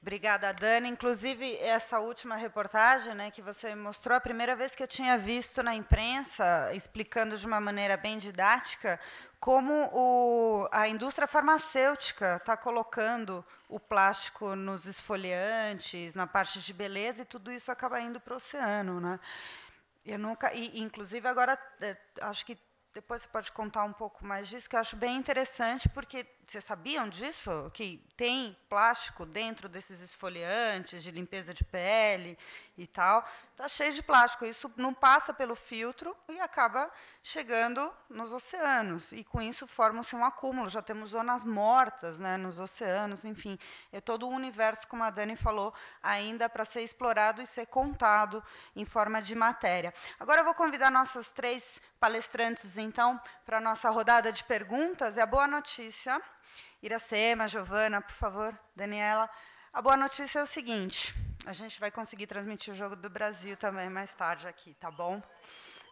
Obrigada, Dani. Inclusive, essa última reportagem, né, que você mostrou, a primeira vez que eu tinha visto na imprensa, explicando de uma maneira bem didática, como a indústria farmacêutica está colocando o plástico nos esfoliantes, na parte de beleza, e tudo isso acaba indo para o oceano, né? Eu nunca, inclusive agora, acho que depois você pode contar um pouco mais disso, que eu acho bem interessante, porque vocês sabiam disso? Que tem plástico dentro desses esfoliantes de limpeza de pele e tal. Está cheio de plástico. Isso não passa pelo filtro e acaba chegando nos oceanos. E, com isso, forma-se um acúmulo. Já temos zonas mortas, né, nos oceanos, enfim. É todo um universo, como a Dani falou, ainda para ser explorado e ser contado em forma de matéria. Agora eu vou convidar nossas 3 palestrantes, então, para a nossa rodada de perguntas. E a boa notícia, Iracema, Giovana, por favor, Daniela. A boa notícia é o seguinte: a gente vai conseguir transmitir o Jogo do Brasil também mais tarde aqui, tá bom?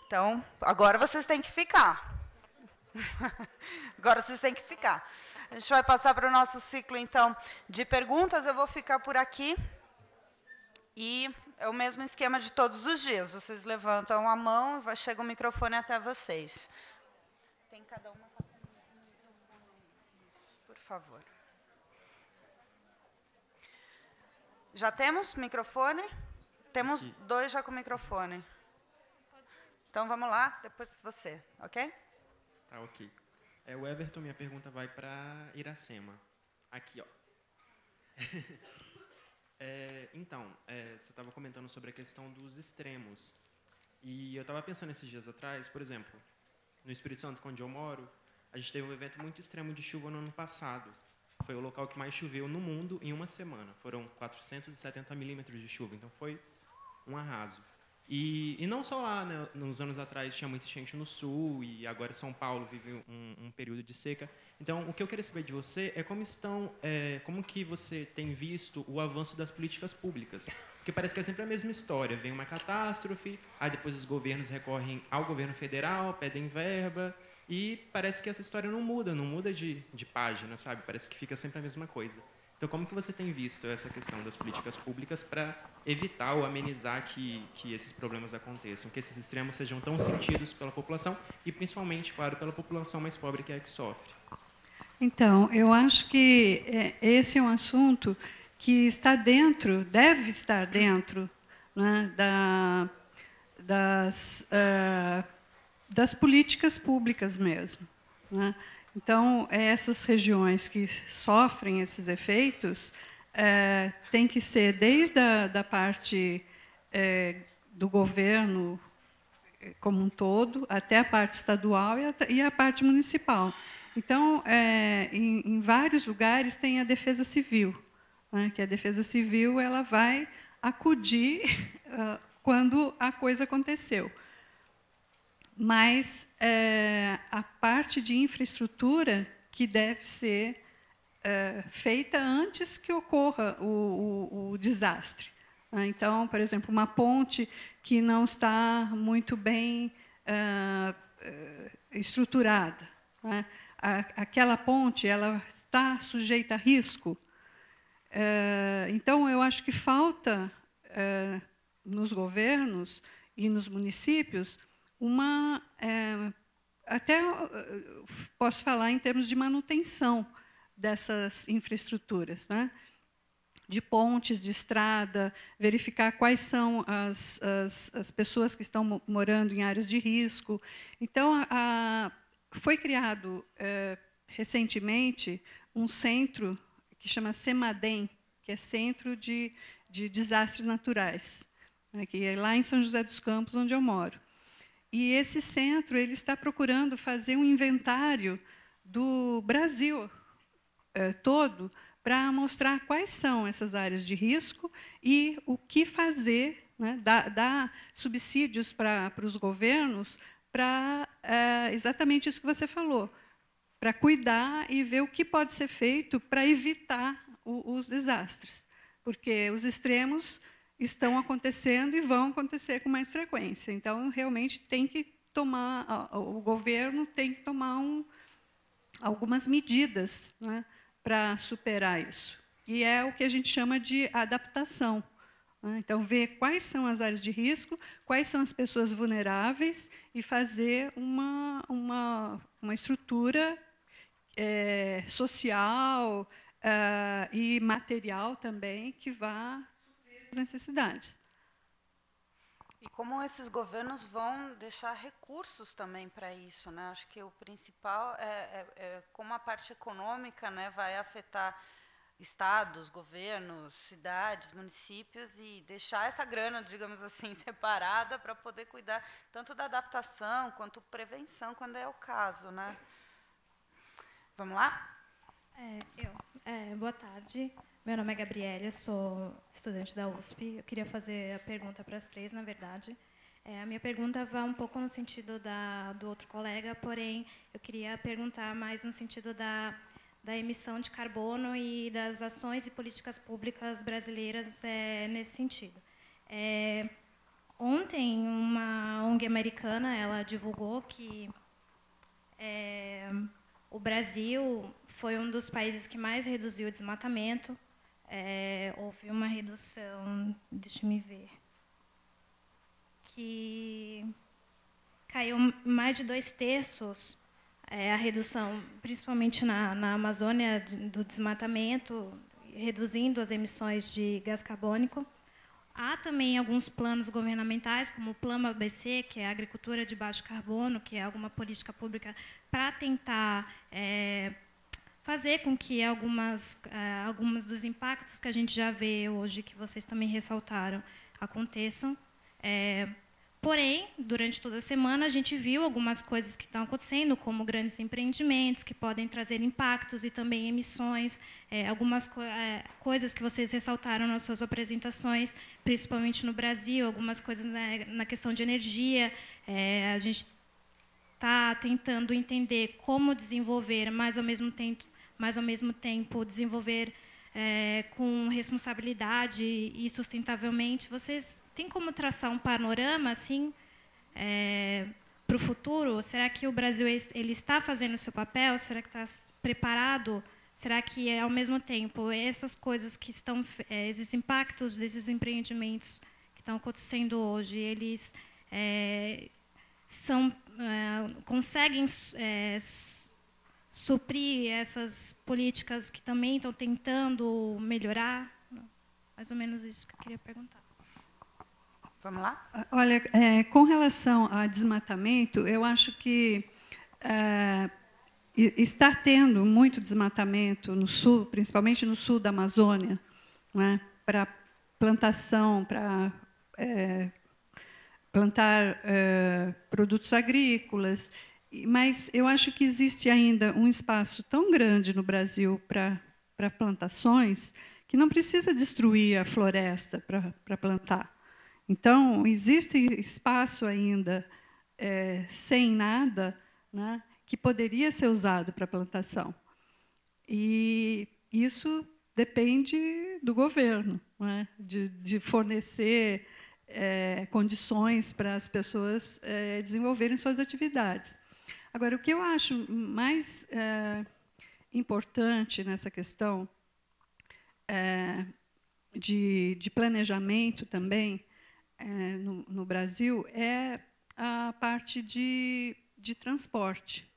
Então, agora vocês têm que ficar. Agora vocês têm que ficar. A gente vai passar para o nosso ciclo, então, de perguntas. Eu vou ficar por aqui. E é o mesmo esquema de todos os dias. Vocês levantam a mão e chega o microfone até vocês. Tem cada uma com o microfone. Por favor. Já temos microfone? Temos 2 já com microfone. Então, vamos lá, depois você, ok? Tá, ok. O Everton, minha pergunta vai para Iracema. Aqui, ó. Então, você estava comentando sobre a questão dos extremos. E eu estava pensando esses dias atrás, por exemplo, no Espírito Santo, onde eu moro, a gente teve um evento muito extremo de chuva no ano passado. Foi o local que mais choveu no mundo em uma semana. Foram 470 milímetros de chuva, então foi um arraso. E não só lá, né? Nos anos atrás tinha muita enchente no sul e agora São Paulo vive um período de seca. Então, o que eu queria saber de você é como que você tem visto o avanço das políticas públicas. Porque parece que é sempre a mesma história. Vem uma catástrofe, aí depois os governos recorrem ao governo federal, pedem verba, e parece que essa história não muda de página, sabe? Parece que fica sempre a mesma coisa. Então, como que você tem visto essa questão das políticas públicas para evitar ou amenizar que esses problemas aconteçam, que esses extremos sejam tão sentidos pela população e, principalmente, claro, pela população mais pobre que é a que sofre? Então, eu acho que esse é um assunto que está dentro, deve estar dentro, né, das políticas públicas mesmo, né? Então, essas regiões que sofrem esses efeitos tem que ser desde da parte do governo como um todo, até a parte estadual e a parte municipal. Então, em vários lugares tem a Defesa Civil, né, que a Defesa Civil ela vai acudir quando a coisa aconteceu. Mas a parte de infraestrutura que deve ser feita antes que ocorra o desastre. Então, por exemplo, uma ponte que não está muito bem estruturada, né? Aquela ponte ela está sujeita a risco. Então, eu acho que falta nos governos e nos municípios até posso falar em termos de manutenção dessas infraestruturas, né? De pontes, de estrada, verificar quais são as pessoas que estão morando em áreas de risco. Então, foi criado recentemente um centro que chama CEMADEM, que é Centro de Desastres Naturais, né, que é lá em São José dos Campos, onde eu moro. E esse centro ele está procurando fazer um inventário do Brasil todo para mostrar quais são essas áreas de risco e o que fazer, né, dar subsídios para os governos para exatamente isso que você falou, para cuidar e ver o que pode ser feito para evitar os desastres, porque os extremos estão acontecendo e vão acontecer com mais frequência. Então, realmente, o governo tem que tomar algumas medidas, né, para superar isso. e é o que a gente chama de adaptação. Então, ver quais são as áreas de risco, quais são as pessoas vulneráveis e fazer uma estrutura social e material também que vá suprir as necessidades. E como esses governos vão deixar recursos também para isso, né? Acho que o principal é como a parte econômica, né, vai afetar estados, governos, cidades, municípios e deixar essa grana, digamos assim, separada para poder cuidar tanto da adaptação quanto prevenção, quando é o caso, né? Vamos lá? Boa tarde. Meu nome é Gabriela, sou estudante da USP. Eu queria fazer a pergunta para as três, na verdade. A minha pergunta vai um pouco no sentido do outro colega, porém, eu queria perguntar mais no sentido da emissão de carbono e das ações e políticas públicas brasileiras nesse sentido. Ontem, uma ONG americana ela divulgou que o Brasil foi um dos países que mais reduziu o desmatamento. Houve uma redução, deixa eu me ver, que caiu mais de 2/3 a redução, principalmente na Amazônia, do desmatamento, reduzindo as emissões de gás carbônico. Há também alguns planos governamentais, como o Plano ABC, que é a agricultura de baixo carbono, que é alguma política pública para tentar fazer com que algumas dos impactos que a gente já vê hoje, que vocês também ressaltaram, aconteçam. Porém, durante toda a semana, a gente viu algumas coisas que estão acontecendo, como grandes empreendimentos que podem trazer impactos e também emissões, algumas coisas que vocês ressaltaram nas suas apresentações, principalmente no Brasil, algumas coisas na questão de energia. A gente está tentando entender como desenvolver, mas, ao mesmo tempo, desenvolver com responsabilidade e sustentavelmente. Vocês têm como traçar um panorama assim para o futuro? Será que o Brasil ele está fazendo o seu papel? Será que está preparado? Será que, ao mesmo tempo, essas coisas que estão, esses impactos desses empreendimentos que estão acontecendo hoje, eles conseguem suprir essas políticas que também estão tentando melhorar? Mais ou menos isso que eu queria perguntar. Vamos lá? Olha, com relação a desmatamento, eu acho que está tendo muito desmatamento no sul, principalmente no sul da Amazônia, não é? Para plantação, para plantar produtos agrícolas. Mas eu acho que existe ainda um espaço tão grande no Brasil para plantações que não precisa destruir a floresta para plantar. Então, existe espaço ainda sem nada, né, que poderia ser usado para plantação. E isso depende do governo, né, de fornecer condições para as pessoas desenvolverem suas atividades. Agora, o que eu acho mais importante nessa questão de planejamento também no Brasil é a parte de transporte.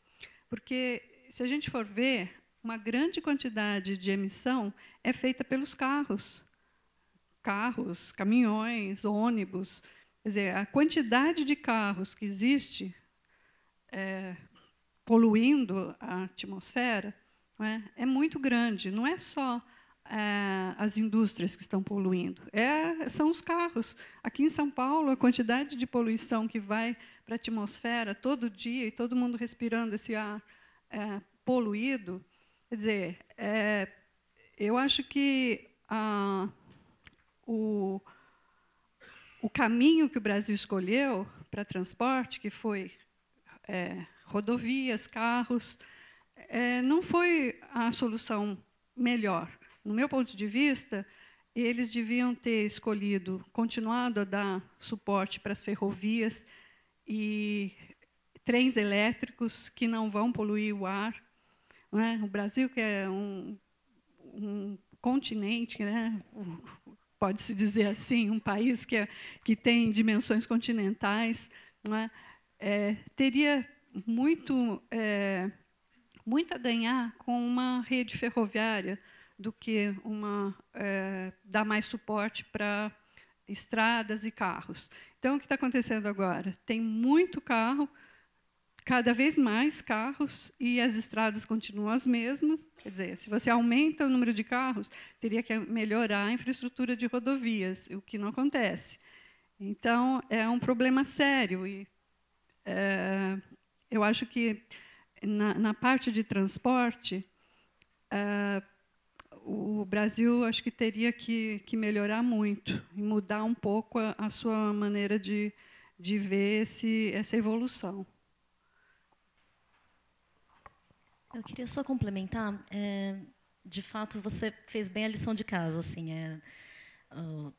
Porque, se a gente for ver, uma grande quantidade de emissão é feita pelos carros, caminhões, ônibus. Quer dizer, a quantidade de carros que existe poluindo a atmosfera é muito grande. Não é só as indústrias que estão poluindo, são os carros. Aqui em São Paulo, a quantidade de poluição que vai para a atmosfera todo dia, e todo mundo respirando esse ar poluído, quer dizer, eu acho que o caminho que o Brasil escolheu para transporte, que foi rodovias, carros, não foi a solução melhor. No meu ponto de vista, eles deviam ter continuado a dar suporte para as ferrovias e trens elétricos que não vão poluir o ar. Não é? O Brasil, que é um continente, né? Pode-se dizer assim, um país que tem dimensões continentais, não é? Teria muito a ganhar com uma rede ferroviária do que dar mais suporte para estradas e carros. Então, o que está acontecendo agora? Tem muito carro, cada vez mais carros, e as estradas continuam as mesmas. Quer dizer, se você aumenta o número de carros, teria que melhorar a infraestrutura de rodovias, o que não acontece. Então, é um problema sério. E eu acho que, na parte de transporte, o Brasil acho que teria que melhorar muito e mudar um pouco a sua maneira de ver essa evolução. Eu queria só complementar. De fato, você fez bem a lição de casa. Assim,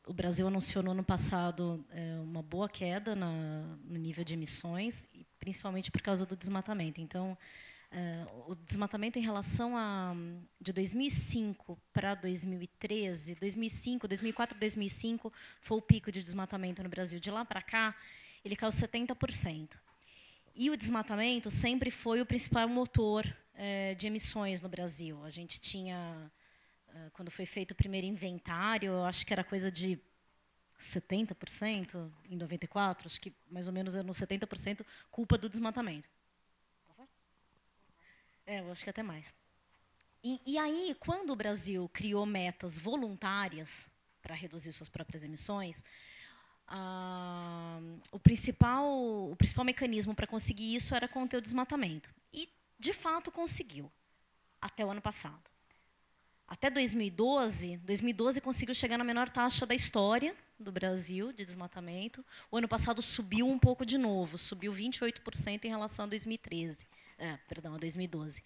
o Brasil anunciou no ano passado uma boa queda no nível de emissões, principalmente por causa do desmatamento. Então, o desmatamento em relação de 2005 para 2013, 2004 2005 foi o pico de desmatamento no Brasil. De lá para cá, ele caiu 70%. E o desmatamento sempre foi o principal motor de emissões no Brasil. A gente tinha, quando foi feito o primeiro inventário, eu acho que era coisa de 70%, em 94, acho que mais ou menos era no 70% culpa do desmatamento. Eu acho que até mais. E aí, quando o Brasil criou metas voluntárias para reduzir suas próprias emissões, o principal mecanismo para conseguir isso era conter o desmatamento. E, de fato, conseguiu, até o ano passado. Até 2012 conseguiu chegar na menor taxa da história do Brasil de desmatamento. O ano passado subiu um pouco de novo, subiu 28% em relação a 2013. A 2012.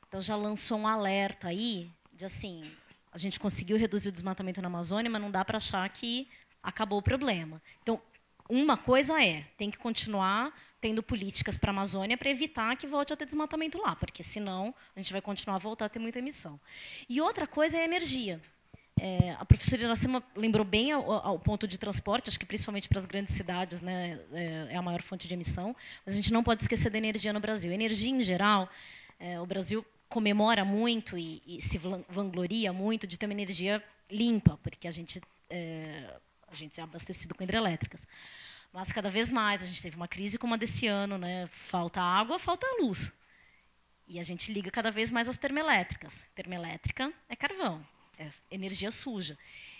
Então, já lançou um alerta aí de, assim, a gente conseguiu reduzir o desmatamento na Amazônia, mas não dá para achar que acabou o problema. Então, uma coisa tem que continuar tendo políticas para a Amazônia para evitar que volte a ter desmatamento lá, porque, senão, a gente vai continuar a voltar a ter muita emissão. E outra coisa é a energia. A professora Iracema lembrou bem ao ponto de transporte, acho que principalmente para as grandes cidades, né, é a maior fonte de emissão, mas a gente não pode esquecer da energia no Brasil. Energia, em geral, o Brasil comemora muito e se vangloria muito de ter uma energia limpa, porque a gente é abastecido com hidrelétricas. Mas, cada vez mais, a gente teve uma crise como a desse ano, né, falta água, falta luz. E a gente liga cada vez mais as termoelétricas. Termoelétrica é carvão. Energia suja.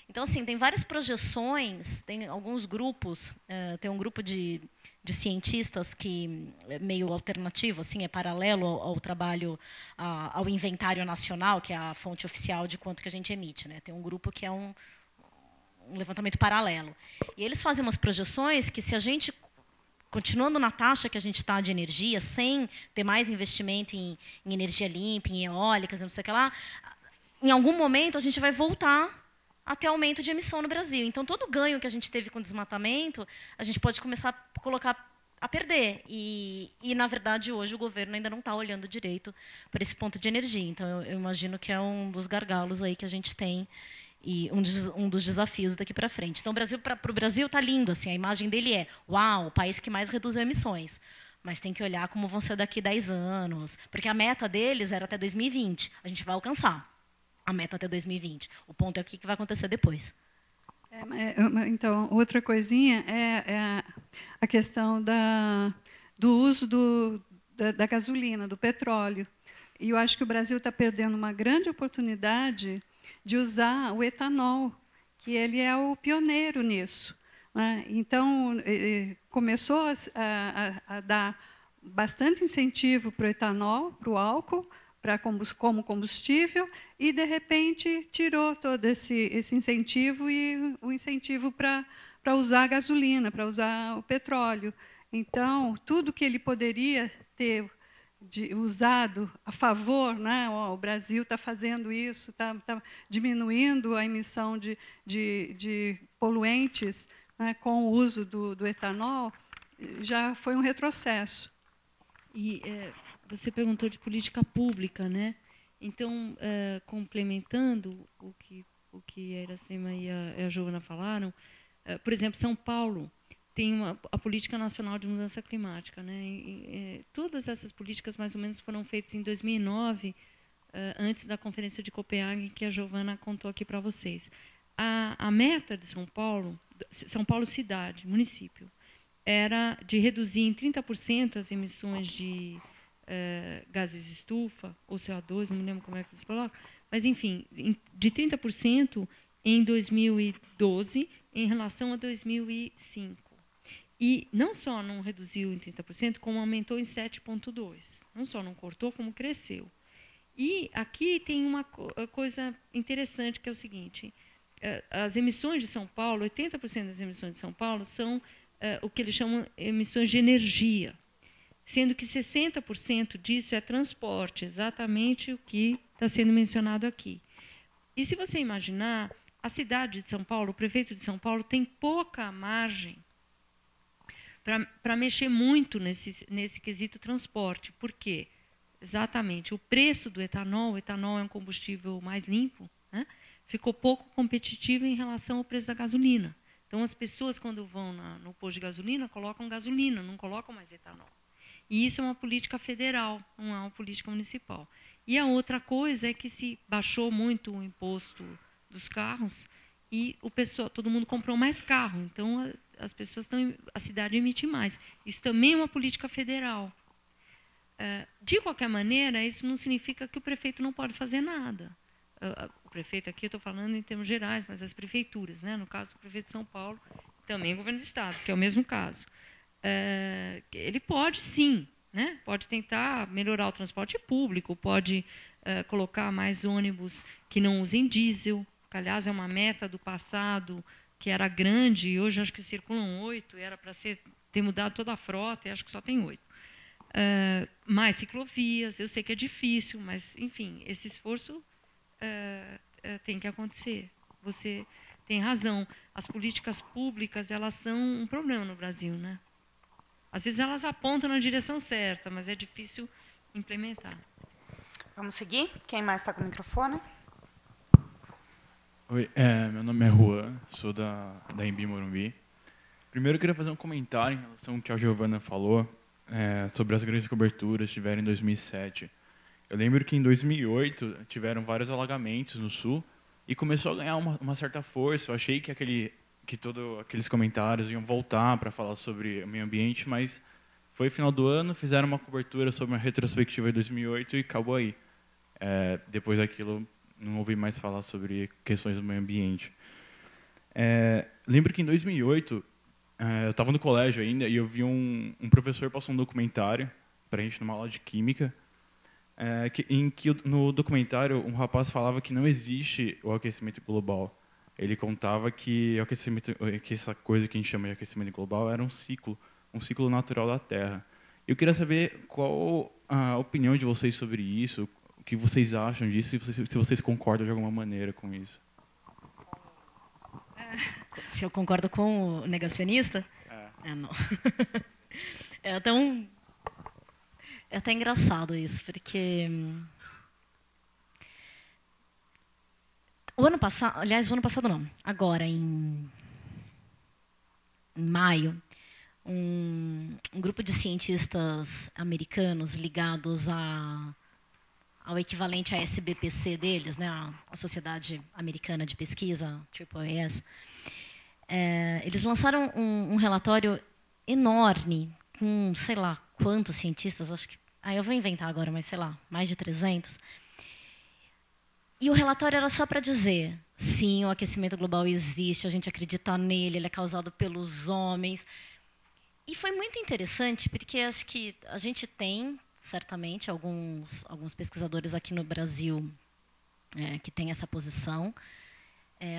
Então, assim, tem várias projeções, tem alguns grupos, tem um grupo de cientistas que é meio alternativo, assim, é paralelo ao trabalho, ao inventário nacional, que é a fonte oficial de quanto que a gente emite, né? Tem um grupo que é um levantamento paralelo. E eles fazem umas projeções que, se a gente, continuando na taxa que a gente está de energia, sem ter mais investimento em energia limpa, em eólicas, não sei o que lá, em algum momento, a gente vai voltar a ter aumento de emissão no Brasil. Então, todo o ganho que a gente teve com o desmatamento, a gente pode começar a colocar a perder. E na verdade, hoje, o governo ainda não está olhando direito para esse ponto de energia. Então, eu imagino que é um dos gargalos aí que a gente tem e um dos desafios daqui para frente. Então, para o Brasil está lindo. Assim, a imagem dele é, uau, o país que mais reduziu emissões. Mas tem que olhar como vão ser daqui 10 anos. Porque a meta deles era até 2020. A gente vai alcançar a meta até 2020. O ponto é o que vai acontecer depois. Então, outra coisinha é a questão do uso da gasolina, do petróleo. E eu acho que o Brasil está perdendo uma grande oportunidade de usar o etanol, que ele é o pioneiro nisso, né? Então, começou a dar bastante incentivo para o etanol, para o álcool, como combustível, e, de repente, tirou todo esse incentivo e o incentivo para usar a gasolina, para usar o petróleo. Então, tudo que ele poderia ter usado a favor, né? O Brasil está fazendo isso, está diminuindo a emissão de poluentes, né, com o uso do etanol, já foi um retrocesso. E você perguntou de política pública, né? Então, complementando o que a Iracema e a Giovana falaram, por exemplo, São Paulo tem a política nacional de mudança climática, né? Todas essas políticas mais ou menos foram feitas em 2009, antes da Conferência de Copenhague, que a Giovana contou aqui para vocês. A meta de São Paulo cidade, município, era de reduzir em 30% as emissões de gases de estufa, ou CO2, não me lembro como é que se coloca, mas, enfim, de 30% em 2012 em relação a 2005. E não só não reduziu em 30%, como aumentou em 7,2%. Não só não cortou, como cresceu. E aqui tem uma coisa interessante, que é o seguinte: as emissões de São Paulo, 80% das emissões de São Paulo são o que eles chamam de emissões de energia, sendo que 60% disso é transporte, exatamente o que está sendo mencionado aqui. E se você imaginar, a cidade de São Paulo, o prefeito de São Paulo, tem pouca margem para mexer muito nesse quesito transporte. Por quê? Exatamente, o preço do etanol, o etanol é um combustível mais limpo, né? Ficou pouco competitivo em relação ao preço da gasolina. Então, as pessoas, quando vão no posto de gasolina, colocam gasolina, não colocam mais etanol. E isso é uma política federal, não é uma política municipal. E a outra coisa é que se baixou muito o imposto dos carros e todo mundo comprou mais carro. Então, a cidade emite mais. Isso também é uma política federal. De qualquer maneira, isso não significa que o prefeito não pode fazer nada. O prefeito aqui, eu estou falando em termos gerais, mas as prefeituras, né? No caso, o prefeito de São Paulo, também o governo do Estado, que é o mesmo caso. Ele pode, sim, né? Pode tentar melhorar o transporte público, pode colocar mais ônibus que não usem diesel, que, aliás, é uma meta do passado, que era grande, e hoje acho que circulam 8, era para ter mudado toda a frota, e acho que só tem 8. Mais ciclovias, eu sei que é difícil, mas, enfim, esse esforço tem que acontecer. Você tem razão. As políticas públicas, elas são um problema no Brasil, né? Às vezes elas apontam na direção certa, mas é difícil implementar. Vamos seguir? Quem mais está com o microfone? Oi, meu nome é Juan, sou da Embi Morumbi. Primeiro, eu queria fazer um comentário em relação ao que a Giovana falou sobre as grandes coberturas que tiveram em 2007. Eu lembro que em 2008 tiveram vários alagamentos no sul e começou a ganhar uma certa força. Eu achei que todos aqueles comentários iam voltar para falar sobre o meio ambiente, mas foi final do ano, fizeram uma cobertura sobre uma retrospectiva de 2008 e acabou aí. Depois daquilo, não ouvi mais falar sobre questões do meio ambiente. Lembro que em 2008, eu estava no colégio ainda e eu vi um professor passar um documentário para a gente numa aula de química, em que no documentário um rapaz falava que não existe o aquecimento global. Ele contava que essa coisa que a gente chama de aquecimento global era um ciclo natural da Terra. Eu queria saber qual a opinião de vocês sobre isso, o que vocês acham disso, se vocês concordam de alguma maneira com isso. Se eu concordo com o negacionista? Não. É até engraçado isso, porque o ano passado não, agora em maio, um grupo de cientistas americanos ligados ao equivalente à SBPC deles, né, a Sociedade Americana de Pesquisa, AAAS, eles lançaram um relatório enorme, com sei lá quantos cientistas, acho que eu vou inventar agora, mas sei lá, mais de 300. E o relatório era só para dizer, sim, o aquecimento global existe, a gente acredita nele, ele é causado pelos homens. E foi muito interessante, porque acho que a gente tem, certamente, alguns pesquisadores aqui no Brasil que têm essa posição,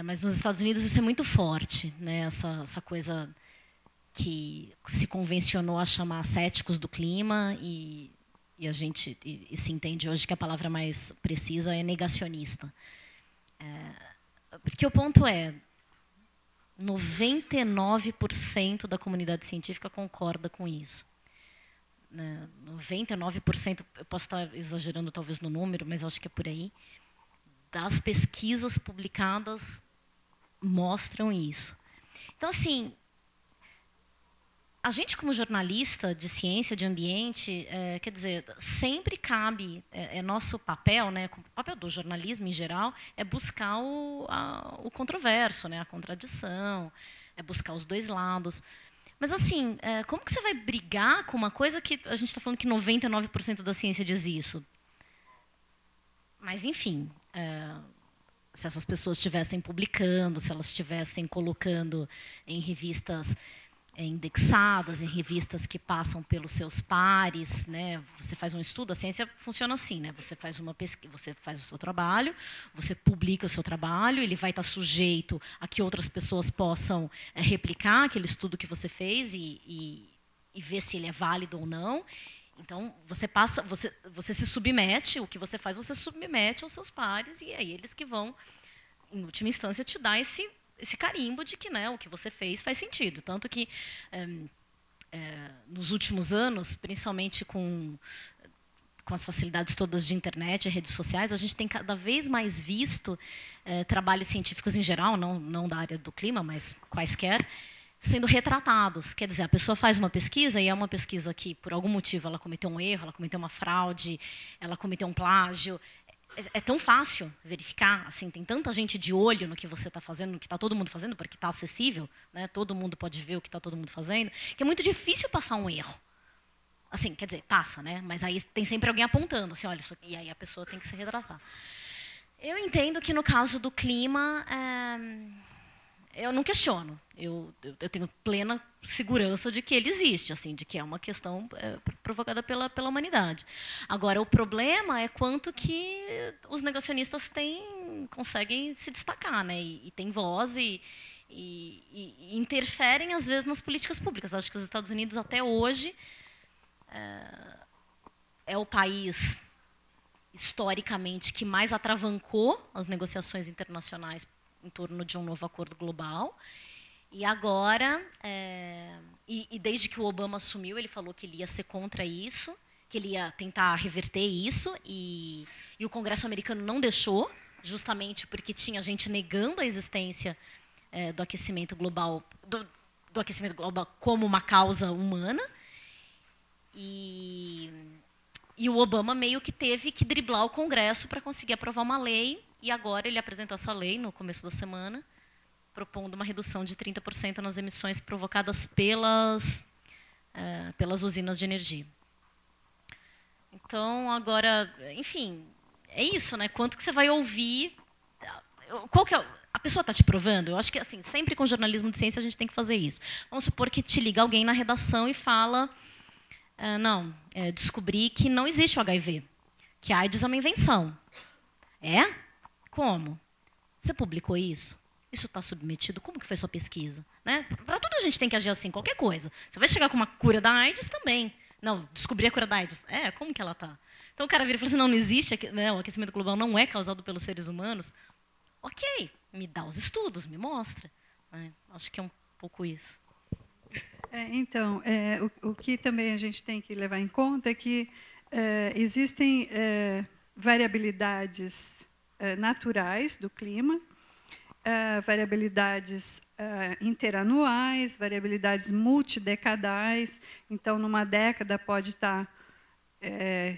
mas nos Estados Unidos isso é muito forte, né? Essa coisa que se convencionou a chamar céticos do clima e se entende hoje que a palavra mais precisa é negacionista. Porque o ponto é, 99% da comunidade científica concorda com isso. né, 99%, eu posso estar exagerando talvez no número, mas acho que é por aí, das pesquisas publicadas mostram isso. Então, assim, a gente como jornalista de ciência, de ambiente, quer dizer, sempre cabe, é nosso papel, né, o papel do jornalismo em geral, é buscar o controverso, né, a contradição, é buscar os dois lados. Mas, assim, como que você vai brigar com uma coisa que a gente está falando que 99% da ciência diz isso? Mas, enfim, se essas pessoas estivessem publicando, se elas estivessem colocando em revistas indexadas, em revistas que passam pelos seus pares, né? Você faz um estudo, a ciência funciona assim, né? Você faz uma pesquisa, você faz o seu trabalho, você publica o seu trabalho, ele vai estar sujeito a que outras pessoas possam replicar aquele estudo que você fez e ver se ele é válido ou não. Então, você se submete, o que você faz, você submete aos seus pares, e aí eles que vão, em última instância, te dar esse carimbo de que, né, o que você fez faz sentido. Tanto que, nos últimos anos, principalmente com as facilidades todas de internet e redes sociais, a gente tem cada vez mais visto trabalhos científicos em geral, não da área do clima, mas quaisquer, sendo retratados. Quer dizer, a pessoa faz uma pesquisa, e é uma pesquisa que, por algum motivo, ela cometeu um erro, ela cometeu uma fraude, ela cometeu um plágio. É tão fácil verificar, assim, tem tanta gente de olho no que você está fazendo, no que está todo mundo fazendo, porque está acessível, né? Todo mundo pode ver o que está todo mundo fazendo, que é muito difícil passar um erro. Assim, quer dizer, passa, né? Mas aí tem sempre alguém apontando, assim, olha, isso aqui, e aí a pessoa tem que se retratar. Eu entendo que, no caso do clima, eu não questiono. Eu tenho plena segurança de que ele existe, assim, de que é uma questão provocada pela humanidade. Agora, o problema é quanto que os negacionistas conseguem se destacar, né? E têm voz e interferem, às vezes, nas políticas públicas. Acho que os Estados Unidos, até hoje, é o país, historicamente, que mais atravancou as negociações internacionais em torno de um novo acordo global. E agora, e desde que o Obama assumiu, ele falou que ele ia ser contra isso, que ele ia tentar reverter isso, e o Congresso americano não deixou, justamente porque tinha gente negando a existência do aquecimento global, do aquecimento global como uma causa humana. E o Obama meio que teve que driblar o Congresso para conseguir aprovar uma lei, e agora ele apresentou essa lei no começo da semana, propondo uma redução de 30% nas emissões provocadas pelas usinas de energia. Então, agora, enfim, é isso, né? Quanto que você vai ouvir? Qual que é? A pessoa está te provando? Eu acho que, assim, sempre com jornalismo de ciência a gente tem que fazer isso. Vamos supor que te liga alguém na redação e fala, descobri que não existe o HIV, que a AIDS é uma invenção. É? Como? Você publicou isso? Isso está submetido? Como que foi sua pesquisa? Né? Para tudo a gente tem que agir assim, qualquer coisa. Você vai chegar com uma cura da AIDS também. Não, descobrir a cura da AIDS. Como que ela está? Então o cara vira e fala assim, não existe, né, o aquecimento global não é causado pelos seres humanos. Ok, me dá os estudos, me mostra. Acho que é um pouco isso. Então, o que também a gente tem que levar em conta é que existem variabilidades naturais do clima, variabilidades interanuais, variabilidades multidecadais. Então, numa década pode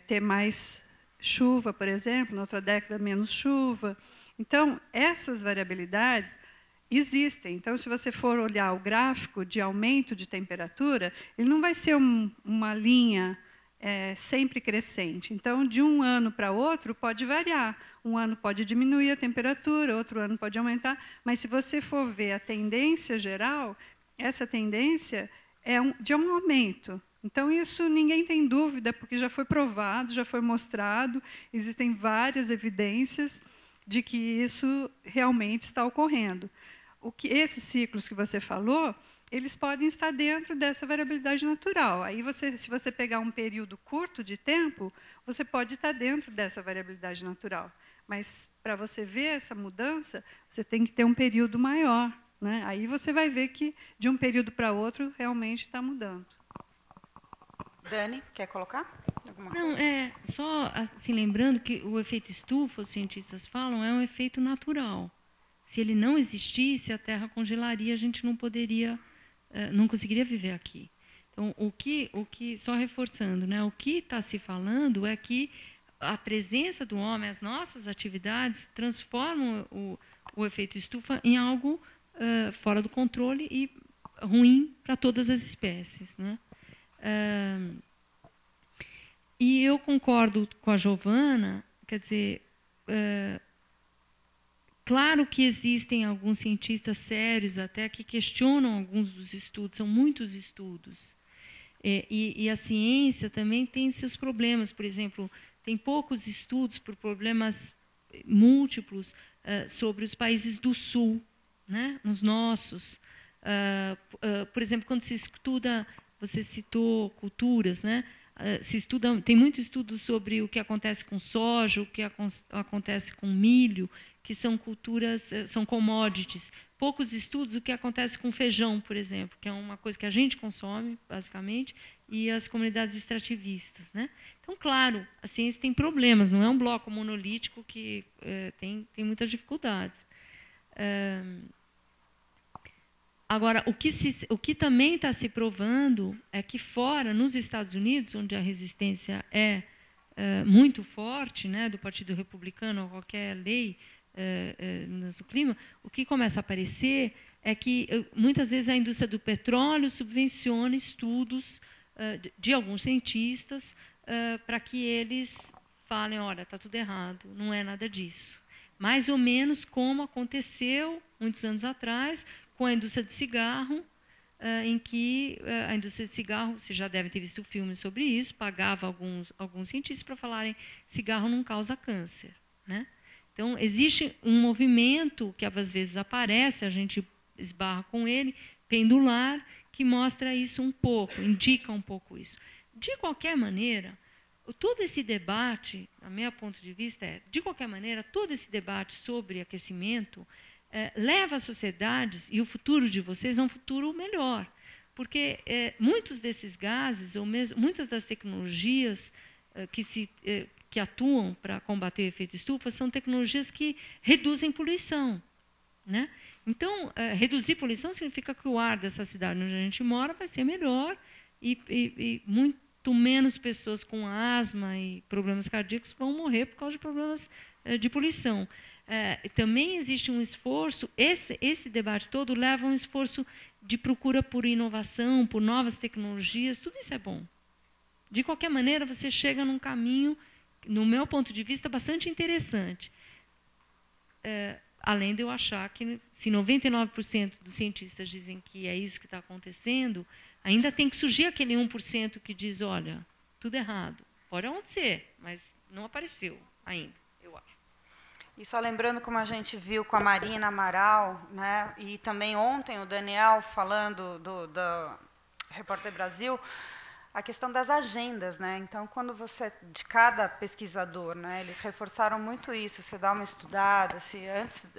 ter mais chuva, por exemplo, na outra década menos chuva. Então, essas variabilidades existem. Então, se você for olhar o gráfico de aumento de temperatura, ele não vai ser uma linha sempre crescente. Então, de um ano para outro, pode variar. Um ano pode diminuir a temperatura, outro ano pode aumentar, mas se você for ver a tendência geral, essa tendência é de um aumento. Então, isso ninguém tem dúvida, porque já foi provado, já foi mostrado, existem várias evidências de que isso realmente está ocorrendo. Esses ciclos que você falou, eles podem estar dentro dessa variabilidade natural. Aí, se você pegar um período curto de tempo, você pode estar dentro dessa variabilidade natural. Mas, para você ver essa mudança, você tem que ter um período maior, né? Aí você vai ver que, de um período para outro, realmente está mudando. Dani, quer colocar alguma coisa? Não, só assim, lembrando que o efeito estufa, os cientistas falam, é um efeito natural. Se ele não existisse, a Terra congelaria, a gente não poderia, não conseguiria viver aqui. Então, o que só reforçando, né, o que está se falando é que a presença do homem, as nossas atividades, transformam o efeito estufa em algo fora do controle e ruim para todas as espécies, né? E eu concordo com a Giovana, quer dizer, claro que existem alguns cientistas sérios até que questionam alguns dos estudos, são muitos estudos. E a ciência também tem seus problemas, por exemplo, tem poucos estudos por problemas múltiplos sobre os países do Sul, né, nos nossos. Por exemplo, quando se estuda, você citou culturas, né? Se estuda, tem muito estudo sobre o que acontece com soja, o que acontece com milho, que são culturas, são commodities. Poucos estudos o que acontece com feijão, por exemplo, que é uma coisa que a gente consome, basicamente, e as comunidades extrativistas, né? Então, claro, a ciência tem problemas, não é um bloco monolítico que tem muitas dificuldades. Agora, o que também está se provando é que fora, nos Estados Unidos, onde a resistência é muito forte, né, do Partido Republicano a qualquer lei do clima, o que começa a aparecer é que, muitas vezes, a indústria do petróleo subvenciona estudos de alguns cientistas para que eles falem, olha, está tudo errado, não é nada disso. Mais ou menos como aconteceu, muitos anos atrás, com a indústria de cigarro, em que a indústria de cigarro, você já deve ter visto filmes sobre isso, pagava alguns cientistas para falarem cigarro não causa câncer, né? Então, existe um movimento que, às vezes, aparece, a gente esbarra com ele, pendular, que mostra isso um pouco, indica um pouco isso. De qualquer maneira, todo esse debate, a meu ponto de vista, de qualquer maneira, todo esse debate sobre aquecimento leva as sociedades, e o futuro de vocês é um futuro melhor, porque muitos desses gases, ou mesmo muitas das tecnologias que atuam para combater o efeito estufa, são tecnologias que reduzem poluição, né? Então, reduzir poluição significa que o ar dessa cidade onde a gente mora vai ser melhor e muito menos pessoas com asma e problemas cardíacos vão morrer por causa de problemas de poluição. Também existe um esforço, esse debate todo leva a um esforço de procura por inovação, por novas tecnologias, tudo isso é bom. De qualquer maneira, você chega num caminho, no meu ponto de vista, bastante interessante. Além de eu achar que, se 99% dos cientistas dizem que é isso que está acontecendo, ainda tem que surgir aquele 1% que diz, olha, tudo errado. Pode acontecer, mas não apareceu ainda, eu acho. E só lembrando, como a gente viu com a Marina Amaral, né, e também ontem o Daniel falando do Repórter Brasil, a questão das agendas, né? Então, quando você, de cada pesquisador, né, eles reforçaram muito isso, você dá uma estudada, se antes,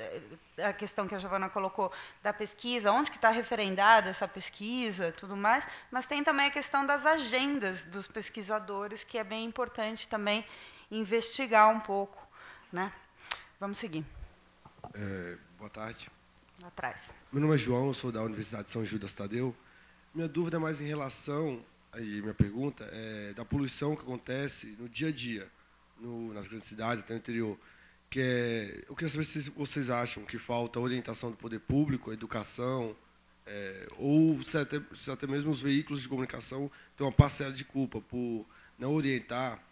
a questão que a Giovana colocou da pesquisa, onde que está referendada essa pesquisa, tudo mais, mas tem também a questão das agendas dos pesquisadores, que é bem importante também investigar um pouco, né? Vamos seguir. Boa tarde. Atrás. Meu nome é João, eu sou da Universidade de São Judas Tadeu. Minha dúvida é mais em relação, aí minha pergunta, é da poluição que acontece no dia a dia, nas grandes cidades, até no interior. Eu queria saber se vocês acham que falta orientação do poder público, educação, ou se até mesmo os veículos de comunicação têm uma parcela de culpa por não orientar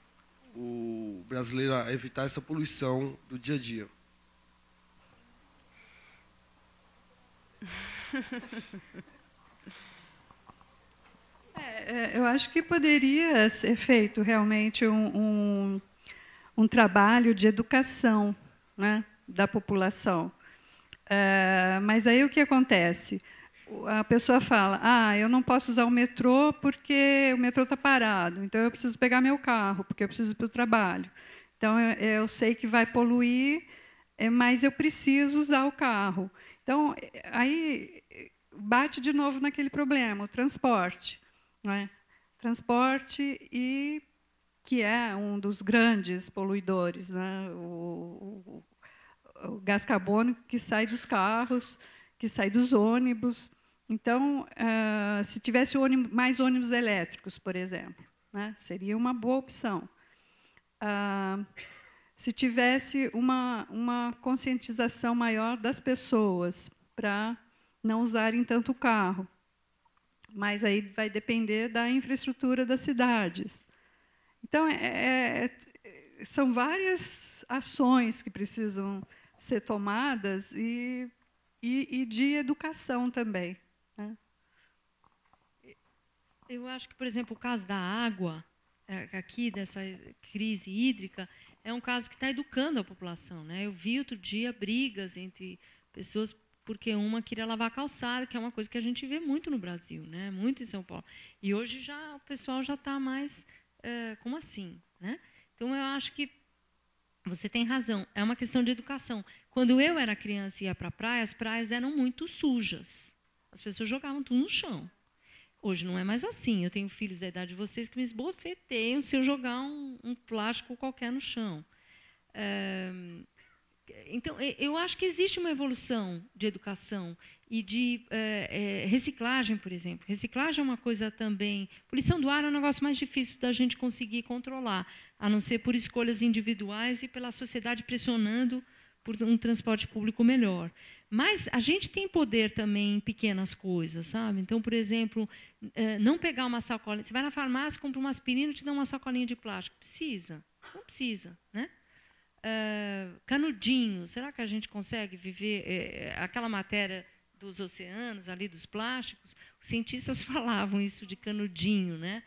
o brasileiro a evitar essa poluição do dia a dia. Eu acho que poderia ser feito realmente um trabalho de educação, né, da população. Mas aí o que acontece? A pessoa fala, eu não posso usar o metrô porque o metrô está parado, então eu preciso pegar meu carro, porque eu preciso ir para o trabalho. Então, eu sei que vai poluir, mas eu preciso usar o carro. Então, aí bate de novo naquele problema, o transporte. Não é? transporte, e que é um dos grandes poluidores, né? O gás carbônico que sai dos carros, que sai dos ônibus. Então, se tivesse mais ônibus elétricos, por exemplo, né, seria uma boa opção. Se tivesse uma conscientização maior das pessoas para não usarem tanto o carro, mas aí vai depender da infraestrutura das cidades. Então, são várias ações que precisam ser tomadas e de educação também, né? Eu acho que, por exemplo, o caso da água, aqui, dessa crise hídrica, é um caso que está educando a população, né? Eu vi outro dia brigas entre pessoas porque uma queria lavar a calçada, que é uma coisa que a gente vê muito no Brasil, né? Muito em São Paulo. E hoje o pessoal já está mais... como assim, né? Então, eu acho que você tem razão, é uma questão de educação. Quando eu era criança e ia para a praia, as praias eram muito sujas. As pessoas jogavam tudo no chão. Hoje não é mais assim. Eu tenho filhos da idade de vocês que me esbofeteiam se eu jogar um plástico qualquer no chão. Então, eu acho que existe uma evolução de educação e de reciclagem, por exemplo. Reciclagem é uma coisa também... Poluição do ar é um negócio mais difícil da gente conseguir controlar, a não ser por escolhas individuais e pela sociedade pressionando por um transporte público melhor. Mas a gente tem poder também em pequenas coisas, sabe? Então, por exemplo, não pegar uma sacolinha... Você vai na farmácia, compra uma aspirina e te dá uma sacolinha de plástico. Precisa? Não precisa, né? Canudinho, será que a gente consegue viver aquela matéria dos oceanos, ali dos plásticos? Os cientistas falavam isso de canudinho, né?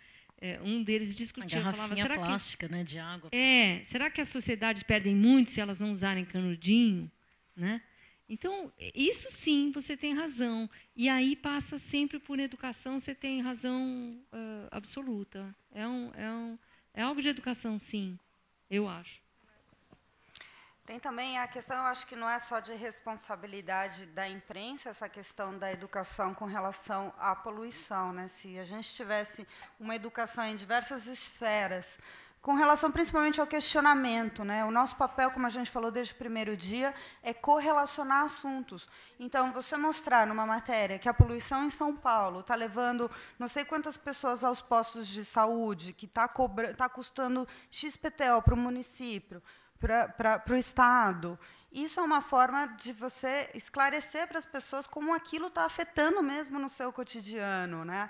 Um deles discutia, falava, será plástica, né, de água. Será que as sociedades perdem muito se elas não usarem canudinho, né? Então, isso sim, você tem razão. E aí passa sempre por educação, você tem razão absoluta. É algo de educação, sim, eu acho. Tem também a questão, eu acho que não é só de responsabilidade da imprensa, essa questão da educação com relação à poluição, né? Se a gente tivesse uma educação em diversas esferas, com relação principalmente ao questionamento, né? O nosso papel, como a gente falou desde o primeiro dia, é correlacionar assuntos. Então, você mostrar numa matéria que a poluição em São Paulo está levando não sei quantas pessoas aos postos de saúde, que está custando XPTO para o município, para o Estado. Isso é uma forma de você esclarecer para as pessoas como aquilo está afetando mesmo no seu cotidiano, né?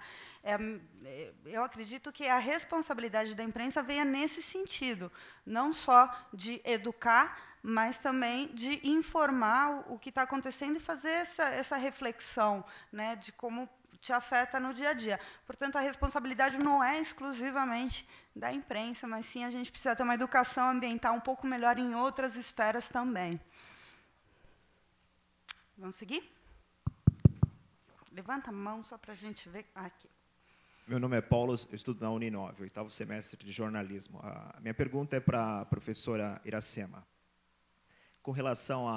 Eu acredito que a responsabilidade da imprensa venha nesse sentido, não só de educar, mas também de informar o que está acontecendo e fazer essa reflexão, né, de como te afeta no dia a dia. Portanto, a responsabilidade não é exclusivamente da imprensa, mas sim a gente precisa ter uma educação ambiental um pouco melhor em outras esferas também. Vamos seguir? Levanta a mão só para a gente ver. Aqui. Meu nome é Paulo, eu estudo na Uninove, 8º semestre de jornalismo. A minha pergunta é para a professora Iracema. Com relação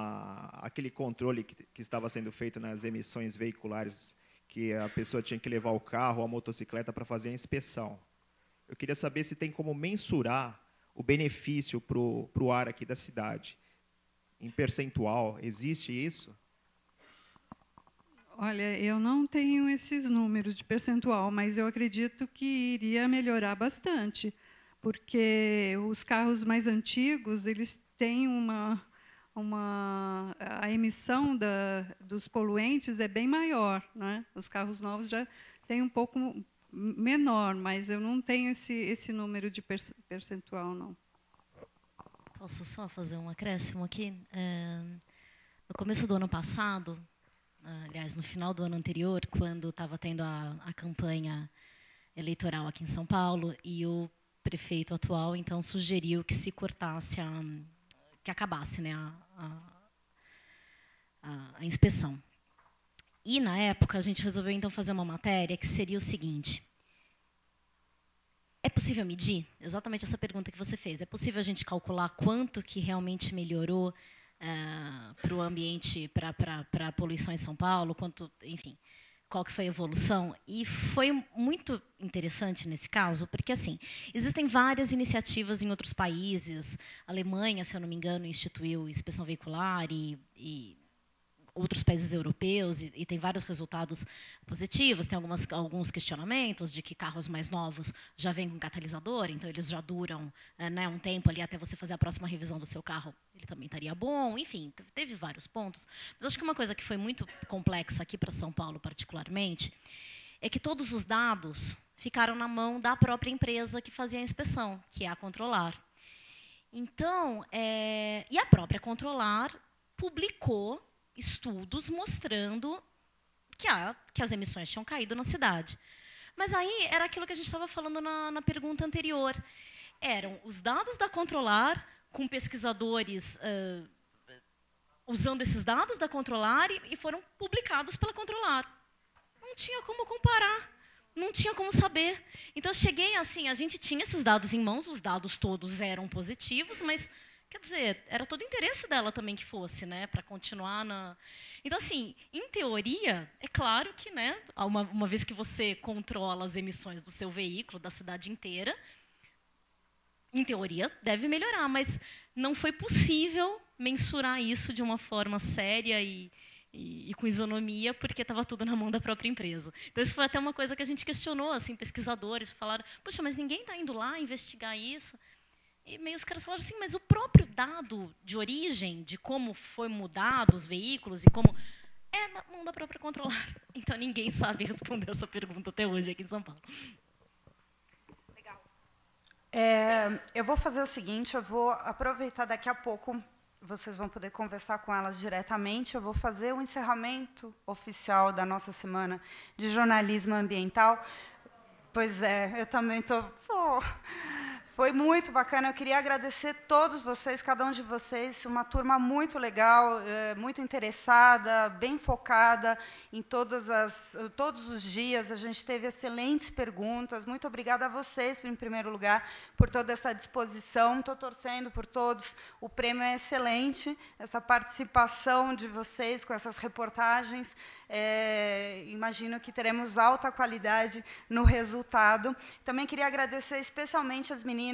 àquele controle que estava sendo feito nas emissões veiculares, que a pessoa tinha que levar o carro ou a motocicleta para fazer a inspeção. Eu queria saber se tem como mensurar o benefício para o ar aqui da cidade. Em percentual, existe isso? Olha, eu não tenho esses números de percentual, mas eu acredito que iria melhorar bastante, porque os carros mais antigos, eles têm a emissão dos poluentes é bem maior, né? Os carros novos já têm um pouco menor, mas eu não tenho esse número de percentual, não. Posso só fazer um acréscimo aqui? No começo do ano passado, aliás, no final do ano anterior, quando estava tendo a campanha eleitoral aqui em São Paulo, e o prefeito atual, então, sugeriu que se cortasse que acabasse, né, a inspeção. E, na época, a gente resolveu, então, fazer uma matéria que seria o seguinte: é possível medir? Exatamente essa pergunta que você fez. É possível a gente calcular quanto que realmente melhorou para o ambiente, para a poluição em São Paulo? Quanto, enfim, qual que foi a evolução, e foi muito interessante nesse caso, porque assim, existem várias iniciativas em outros países. A Alemanha, se eu não me engano, instituiu inspeção veicular e outros países europeus, e tem vários resultados positivos. Tem alguns questionamentos de que carros mais novos já vêm com catalisador, então eles já duram, né, um tempo ali até você fazer a próxima revisão do seu carro, ele também estaria bom. Enfim, teve vários pontos. Mas acho que uma coisa que foi muito complexa aqui para São Paulo, particularmente, é que todos os dados ficaram na mão da própria empresa que fazia a inspeção, que é a Controlar. Então, e a própria Controlar publicou estudos mostrando que as emissões tinham caído na cidade. Mas aí era aquilo que a gente estava falando na pergunta anterior. Eram os dados da Controlar, com pesquisadores usando esses dados da Controlar e foram publicados pela Controlar. Não tinha como comparar, não tinha como saber. Então, eu cheguei assim, a gente tinha esses dados em mãos, os dados todos eram positivos, mas, quer dizer, era todo o interesse dela também que fosse, né, para continuar na... Então, assim, em teoria, é claro que, né, uma vez que você controla as emissões do seu veículo, da cidade inteira, em teoria, deve melhorar, mas não foi possível mensurar isso de uma forma séria e com isonomia, porque estava tudo na mão da própria empresa. Então, isso foi até uma coisa que a gente questionou, assim, pesquisadores falaram, poxa, mas ninguém está indo lá investigar isso. E meio os caras falaram assim, mas o próprio dado de origem, de como foi mudado os veículos e como... é na mão da própria Controlar. Então, ninguém sabe responder essa pergunta até hoje aqui em São Paulo. Legal. Eu vou fazer o seguinte, eu vou aproveitar daqui a pouco, vocês vão poder conversar com elas diretamente, eu vou fazer o encerramento oficial da nossa semana de jornalismo ambiental. Pois é, eu também estou... Foi muito bacana, eu queria agradecer todos vocês, cada um de vocês, uma turma muito legal, muito interessada, bem focada em todos os dias, a gente teve excelentes perguntas, muito obrigada a vocês, em primeiro lugar, por toda essa disposição, estou torcendo por todos, o prêmio é excelente, essa participação de vocês com essas reportagens, imagino que teremos alta qualidade no resultado. Também queria agradecer especialmente as meninas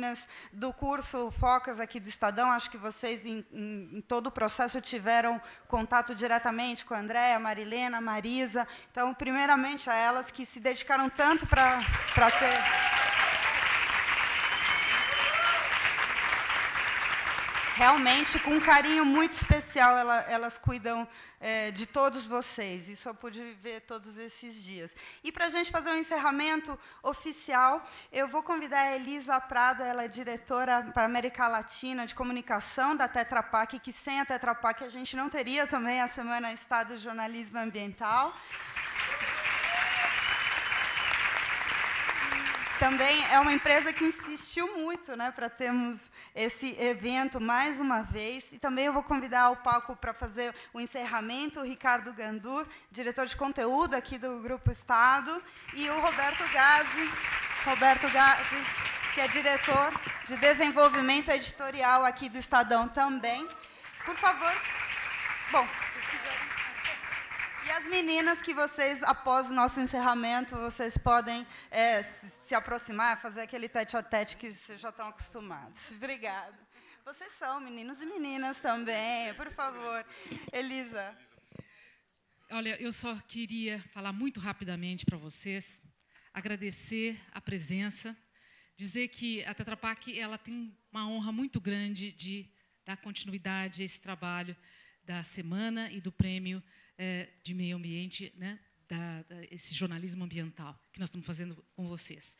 do curso Focas aqui do Estadão, acho que vocês, em todo o processo, tiveram contato diretamente com a Andréa, a Marilena, a Marisa. Então, primeiramente, a elas que se dedicaram tanto para ter... Realmente, com um carinho muito especial, elas cuidam de todos vocês. Isso eu pude ver todos esses dias. E, para a gente fazer um encerramento oficial, eu vou convidar a Elisa Prado, ela é diretora para a América Latina de Comunicação da Tetra Pak, que sem a Tetra Pak a gente não teria também a Semana Estado de Jornalismo Ambiental. Também é uma empresa que insistiu muito, né, para termos esse evento mais uma vez. E também eu vou convidar ao palco para fazer o encerramento o Ricardo Gandur, diretor de conteúdo aqui do Grupo Estado, e o Roberto Gazzi, que é diretor de desenvolvimento editorial aqui do Estadão também. Por favor. Bom, se vocês quiserem. E as meninas que vocês, após o nosso encerramento, vocês podem se aproximar, fazer aquele tete-a-tete que vocês já estão acostumados. Obrigada. Vocês são meninos e meninas também, por favor. Elisa. Olha, eu só queria falar muito rapidamente para vocês, agradecer a presença, dizer que a Tetra Pak ela tem uma honra muito grande de dar continuidade a esse trabalho da semana e do prêmio de meio ambiente, né, esse jornalismo ambiental que nós estamos fazendo com vocês.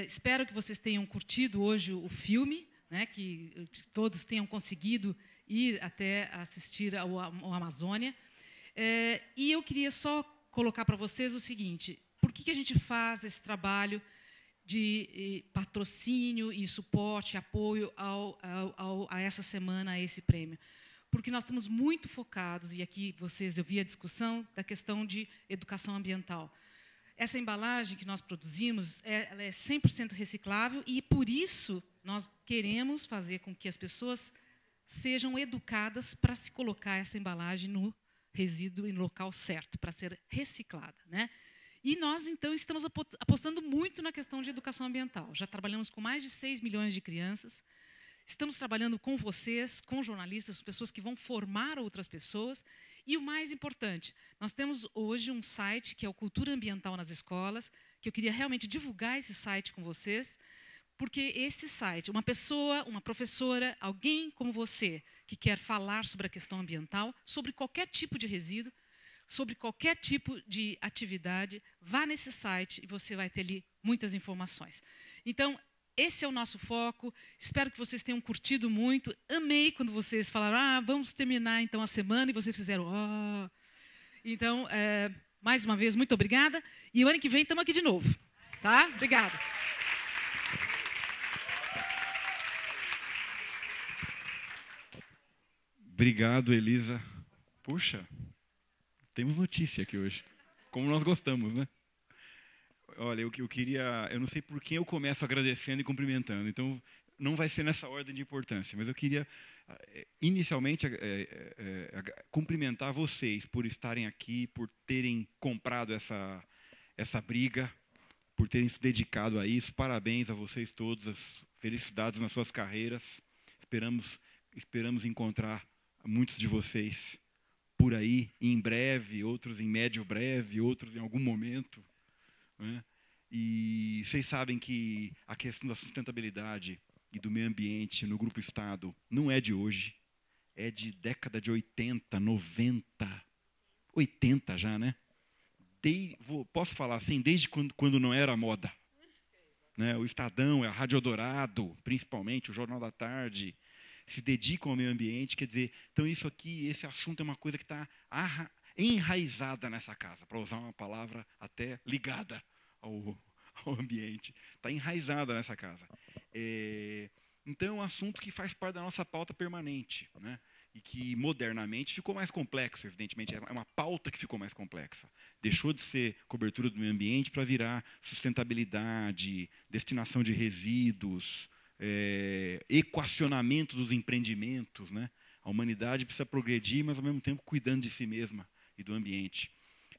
Espero que vocês tenham curtido hoje o filme, né, que todos tenham conseguido ir até assistir ao Amazônia. E eu queria só colocar para vocês o seguinte, por que a gente faz esse trabalho de patrocínio e suporte, apoio a essa semana, a esse prêmio? Porque nós estamos muito focados, e aqui eu vi a discussão da questão de educação ambiental. Essa embalagem que nós produzimos, ela é 100% reciclável, e, por isso, nós queremos fazer com que as pessoas sejam educadas para se colocar essa embalagem resíduo no local certo, para ser reciclada, né? E nós, então, estamos apostando muito na questão de educação ambiental. Já trabalhamos com mais de 6 milhões de crianças. Estamos trabalhando com vocês, com jornalistas, pessoas que vão formar outras pessoas. E o mais importante, nós temos hoje um site, que é o Cultura Ambiental nas Escolas, que eu queria realmente divulgar esse site com vocês, porque esse site, uma pessoa, uma professora, alguém como você, que quer falar sobre a questão ambiental, sobre qualquer tipo de resíduo, sobre qualquer tipo de atividade, vá nesse site e você vai ter ali muitas informações. Então, esse é o nosso foco. Espero que vocês tenham curtido muito. Amei quando vocês falaram, vamos terminar então a semana, e vocês fizeram, Então, mais uma vez, muito obrigada. E o ano que vem estamos aqui de novo. Tá? Obrigada. Obrigado, Elisa. Puxa, temos notícia aqui hoje. Como nós gostamos, né? Olha, eu queria... Eu não sei por quem eu começo agradecendo e cumprimentando. Então, não vai ser nessa ordem de importância. Mas eu queria, inicialmente, cumprimentar vocês por estarem aqui, por terem comprado essa briga, por terem se dedicado a isso. Parabéns a vocês todos. As felicidades nas suas carreiras. Esperamos encontrar muitos de vocês por aí, em breve, outros em médio breve, outros em algum momento, né? E vocês sabem que a questão da sustentabilidade e do meio ambiente no Grupo Estado não é de hoje, é de década de 80, 90, 80 já, né? Posso falar assim, desde quando não era moda, né? O Estadão, a Rádio Eldorado, principalmente, o Jornal da Tarde, se dedicam ao meio ambiente, quer dizer, então isso aqui, esse assunto é uma coisa que está enraizada nessa casa, para usar uma palavra até ligada ao ambiente, está enraizada nessa casa. Então, é um assunto que faz parte da nossa pauta permanente, né? E que, modernamente, ficou mais complexo, evidentemente, é uma pauta que ficou mais complexa. Deixou de ser cobertura do meio ambiente para virar sustentabilidade, destinação de resíduos, equacionamento dos empreendimentos, né? A humanidade precisa progredir, mas, ao mesmo tempo, cuidando de si mesma e do ambiente.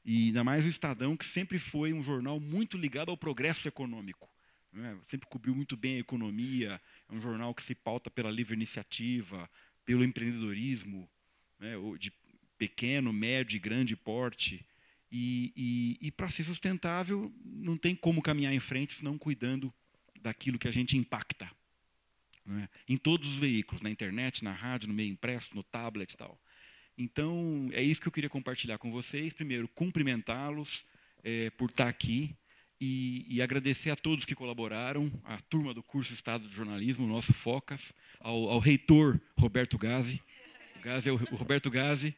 E, ainda mais o Estadão, que sempre foi um jornal muito ligado ao progresso econômico, né? Sempre cobriu muito bem a economia, é um jornal que se pauta pela livre iniciativa, pelo empreendedorismo, né? De pequeno, médio e grande porte. E para ser sustentável, não tem como caminhar em frente, senão cuidando daquilo que a gente impacta, né? Em todos os veículos, na internet, na rádio, no meio impresso, no tablet e tal. Então, é isso que eu queria compartilhar com vocês. Primeiro, cumprimentá-los por estar aqui e agradecer a todos que colaboraram, a turma do curso Estado de Jornalismo, o nosso FOCAS, ao reitor Roberto Gazzi. O Roberto Gazzi,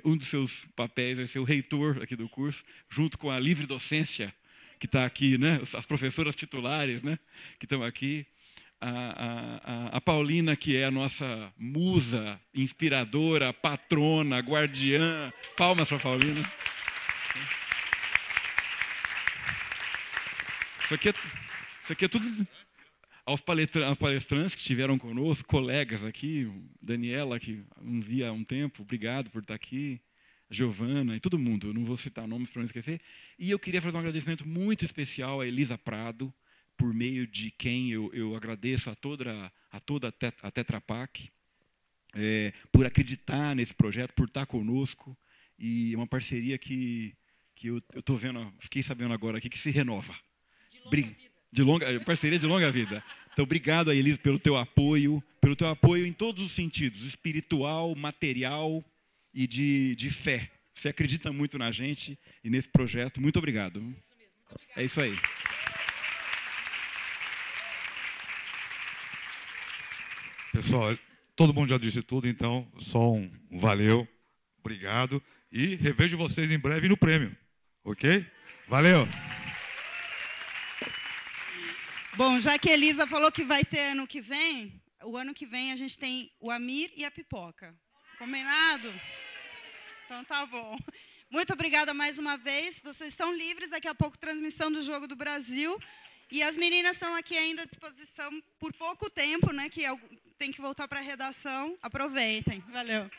um dos seus papéis é ser o reitor aqui do curso, junto com a livre docência que está aqui, né? As professoras titulares, né? Que estão aqui. A Paulina, que é a nossa musa, inspiradora, patrona, guardiã. Palmas para a Paulina. Isso aqui é tudo aos palestrantes que estiveram conosco, colegas aqui, Daniela, que não via há um tempo, obrigado por estar aqui, Giovana e todo mundo, eu não vou citar nomes para não esquecer. E eu queria fazer um agradecimento muito especial a Elisa Prado, por meio de quem eu agradeço a toda a Tetra Pak, por acreditar nesse projeto, por estar conosco, e uma parceria que eu estou vendo, fiquei sabendo agora aqui, que se renova. Parceria de longa vida. Então, obrigado, Elisa, pelo teu apoio em todos os sentidos, espiritual, material e de fé. Você acredita muito na gente e nesse projeto. Muito obrigado. É isso aí. Pessoal, todo mundo já disse tudo, então só um valeu, obrigado e revejo vocês em breve no prêmio, ok? Valeu! Bom, já que a Elisa falou que vai ter ano que vem, o ano que vem a gente tem o Amir e a Pipoca. Combinado? Então tá bom. Muito obrigada mais uma vez. Vocês estão livres, daqui a pouco transmissão do Jogo do Brasil. E as meninas estão aqui ainda à disposição por pouco tempo, né? Que tem que voltar para a redação. Aproveitem. Valeu.